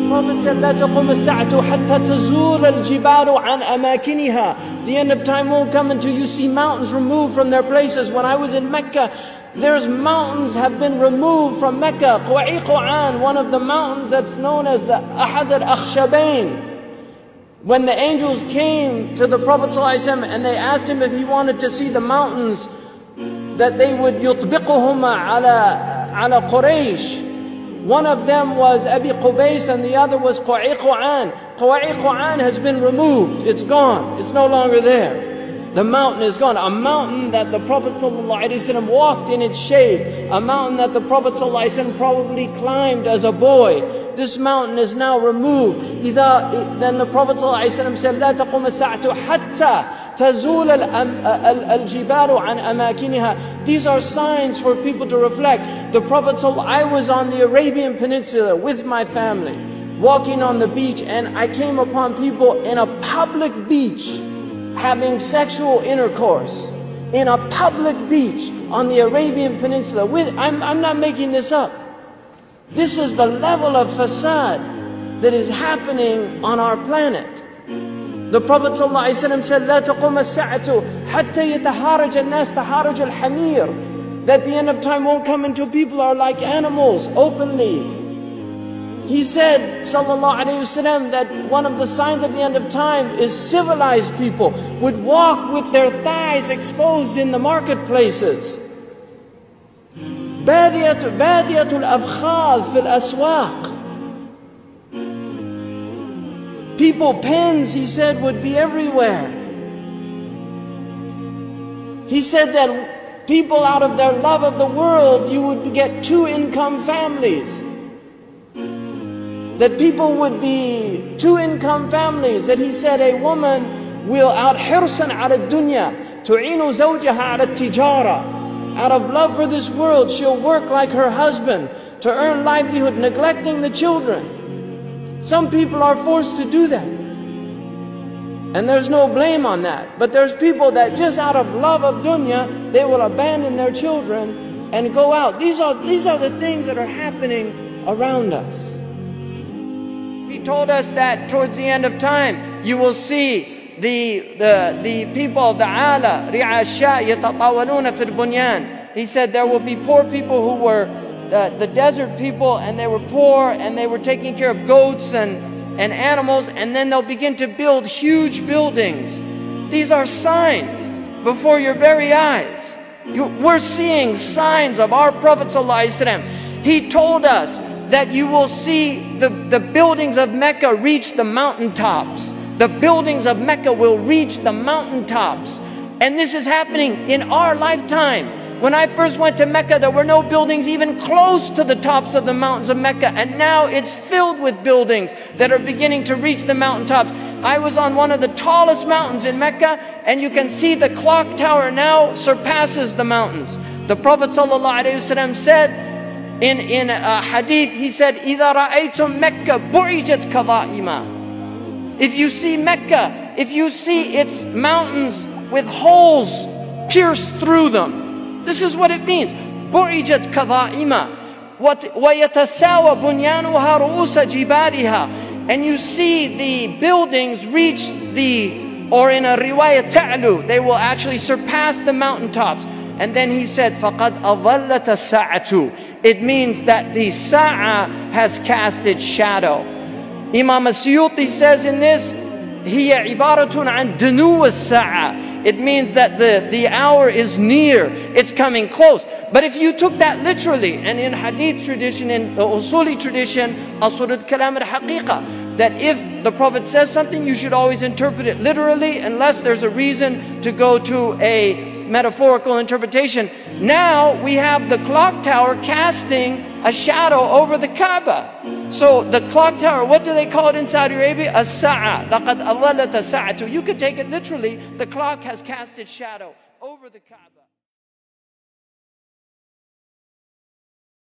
Prophet said, لا تقوم الساعة حتى تزول الجبال عن أماكنها. The end of time won't come until you see mountains removed from their places. When I was in Mecca, there's mountains have been removed from Mecca. Quwa'iquan, one of the mountains that's known as the Ahad al-Akhshabain. When the angels came to the Prophet ﷺ and they asked him if he wanted to see the mountains that they would يطبقهما على قريش. One of them was Abi Qubays and the other was Quwa'iquan. Quwa'iquan has been removed. It's gone. It's no longer there. The mountain is gone. A mountain that the Prophet ﷺ walked in its shade. A mountain that the Prophet ﷺ probably climbed as a boy. This mountain is now removed. Then the Prophet ﷺ said, لا تقوم الساعة حتى تزول الجبال عن أماكنها. These are signs for people to reflect. The Prophet ﷺ, I was on the Arabian Peninsula with my family, walking on the beach, and I came upon people in a public beach having sexual intercourse. In a public beach on the Arabian Peninsula. I'm not making this up. This is the level of fasad that is happening on our planet. The Prophet ﷺ said, لا تقوم الساعة حتى يتهارج الناس تهارج الحمير. That the end of time won't come until people are like animals openly. He said, sallallahu alayhi wasallam, that one of the signs of the end of time is civilized people would walk with their thighs exposed in the marketplaces. بادية الأفخاذ في الأسواق. People, pens, he said, would be everywhere. He said that people, out of their love of the world, you would get two-income families. That people would be two-income families. That he said a woman will out حرصا على الدنيا تعين زوجها على التجارة. Out of love for this world, she'll work like her husband to earn livelihood, neglecting the children. Some people are forced to do that. And there's no blame on that. But there's people that just out of love of dunya, they will abandon their children and go out. These are the things that are happening around us. He told us that towards the end of time, you will see the people of the ala, ri'asha yatatawaluna fil bunyan. He said there will be poor people who were the desert people, and they were poor and they were taking care of goats and animals, and then they'll begin to build huge buildings. These are signs before your very eyes. We're seeing signs of our Prophet ﷺ. He told us that you will see the buildings of Mecca reach the mountaintops. The buildings of Mecca will reach the mountaintops. And this is happening in our lifetime. When I first went to Mecca, there were no buildings even close to the tops of the mountains of Mecca. And now it's filled with buildings that are beginning to reach the mountaintops. I was on one of the tallest mountains in Mecca, and you can see the clock tower now surpasses the mountains. The Prophet ﷺ said in a hadith, he said, إِذَا رَأَيْتُمْ مَكَّةَ بُعِجَتْ كَظَائِمًا. If you see Mecca, if you see its mountains with holes pierced through them, this is what it means. بُعِجَتْ كَظَائِمًا وَيَتَسَاوَى بُنْيَانُهَا رُؤُوسَ جِبَالِهَا. And you see the buildings reach or in a riwayah ta'lu, they will actually surpass the mountaintops. And then he said, فَقَدْ أَظَلَّتَ السَّاعَةُ. It means that the sa'a has cast its shadow. Imam As-Suyuti says in this, هي عبارة عن دنو الساعة. It means that the hour is near, it's coming close. But if you took that literally, and in hadith tradition, in the usuli tradition, asur al-kalam al-haqiqa, that if the Prophet says something, you should always interpret it literally, unless there's a reason to go to a metaphorical interpretation. Now we have the clock tower casting a shadow over the Kaaba. So the clock tower, what do they call it in Saudi Arabia? As-Sa'a. لَقَدْ أَظَلَّتَ السَّاعَةُ. You could take it literally. The clock has cast its shadow over the Kaaba.